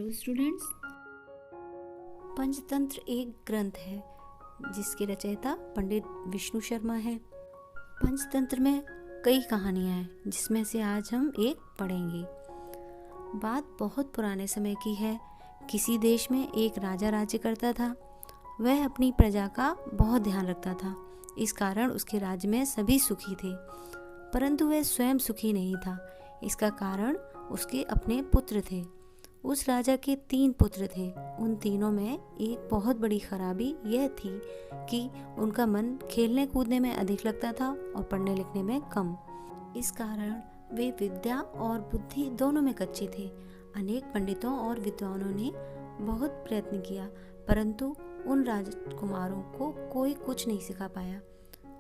Hello students, Panchatantra एक ग्रंथ है जिसके रचयिता पंडित विष्णु शर्मा हैं। पंचतंत्र में कई कहानियां हैं जिसमें से आज हम एक पढ़ेंगे। बात बहुत पुराने समय की है। किसी देश में एक राजा राज्य करता था। वह अपनी प्रजा का बहुत ध्यान रखता था। इस कारण उसके राज्य में सभी सुखी थे, परंतु वह स्वयं सुखी नहीं था। इसका कारण उसके अपने पुत्र थे। उस राजा के 3 पुत्र थे। उन तीनों में एक बहुत बड़ी खराबी यह थी कि उनका मन खेलने कूदने में अधिक लगता था और पढ़ने लिखने में कम। इस कारण वे विद्या और बुद्धि दोनों में कच्चे थे। अनेक पंडितों और विद्वानों ने बहुत प्रयत्न किया, परंतु उन राजकुमारों को कोई कुछ नहीं सिखा पाया।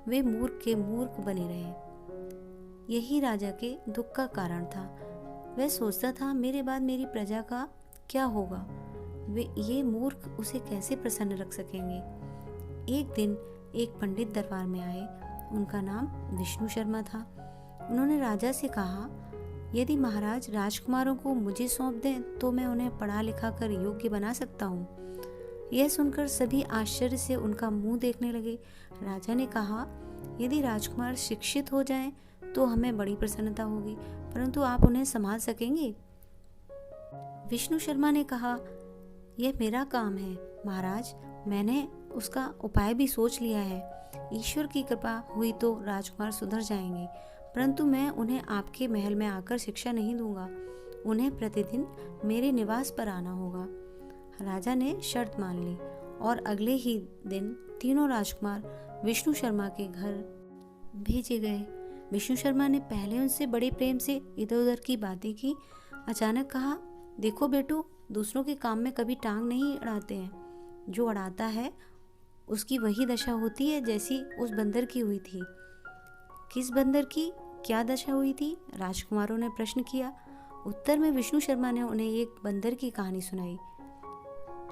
वे मूर्ख के मूर्ख बने रहे। यही राजा के दुख का कारण था। वह सोचता था, मेरे बाद मेरी प्रजा का क्या होगा? वे ये मूर्ख उसे कैसे प्रसन्न रख सकेंगे? एक दिन एक पंडित दरबार में आए। उनका नाम विष्णु शर्मा था। उन्होंने राजा से कहा, यदि महाराज राजकुमारों को मुझे सौंप दें तो मैं उन्हें पढ़ा लिखा कर योग्य बना सकता हूँ। यह सुनकर सभी आश्चर्य से उनका मुंह देखने लगे। राजा ने कहा, यदि राजकुमार शिक्षित हो जाएं तो हमें बड़ी प्रसन्नता होगी, परंतु आप उन्हें संभाल सकेंगे? विष्णु शर्मा ने कहा, यह मेरा काम है महाराज। मैंने उसका उपाय भी सोच लिया है। ईश्वर की कृपा हुई तो राजकुमार सुधर जाएंगे, परंतु मैं उन्हें आपके महल में आकर शिक्षा नहीं दूंगा। उन्हें प्रतिदिन मेरे निवास पर आना होगा। राजा ने शर्त मान ली और अगले ही दिन तीनों राजकुमार विष्णु शर्मा के घर भेजे गए। विष्णु शर्मा ने पहले उनसे बड़े प्रेम से इधर उधर की बातें की। अचानक कहा, देखो बेटू, दूसरों के काम में कभी टांग नहीं अड़ाते हैं। जो अड़ाता है उसकी वही दशा होती है जैसी उस बंदर की हुई थी। किस बंदर की क्या दशा हुई थी? राजकुमारों ने प्रश्न किया। उत्तर में विष्णु शर्मा ने उन्हें एक बंदर की कहानी सुनाई,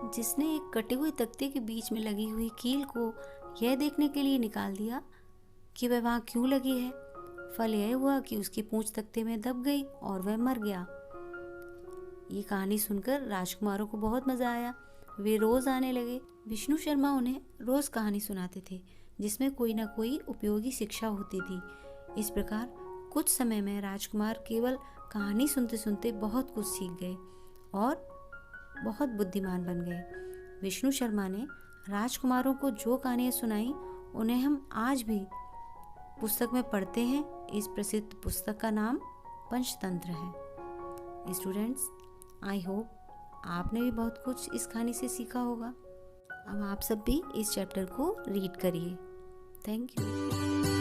जिसने एक कटे हुए तख्ते के बीच में लगी हुई कील को यह देखने के लिए निकाल दिया कि वह वहां क्यों लगी है। फल यह हुआ कि उसकी पूंछ तख्ते में दब गई और वह मर गया। ये कहानी सुनकर राजकुमारों को बहुत मजा आया। वे रोज आने लगे। विष्णु शर्मा उन्हें रोज कहानी सुनाते थे जिसमें कोई ना कोई उपयोगी शिक्षा होती थी। इस प्रकार कुछ समय में राजकुमार केवल कहानी सुनते सुनते बहुत कुछ सीख गए और बहुत बुद्धिमान बन गए। विष्णु शर्मा ने राजकुमारों को जो कहानियां सुनाई उन्हें हम आज भी पुस्तक में पढ़ते हैं। इस प्रसिद्ध पुस्तक का नाम पंचतंत्र है। स्टूडेंट्स, आई होप आपने भी बहुत कुछ इस कहानी से सीखा होगा। अब आप सब भी इस चैप्टर को रीड करिए। Thank you.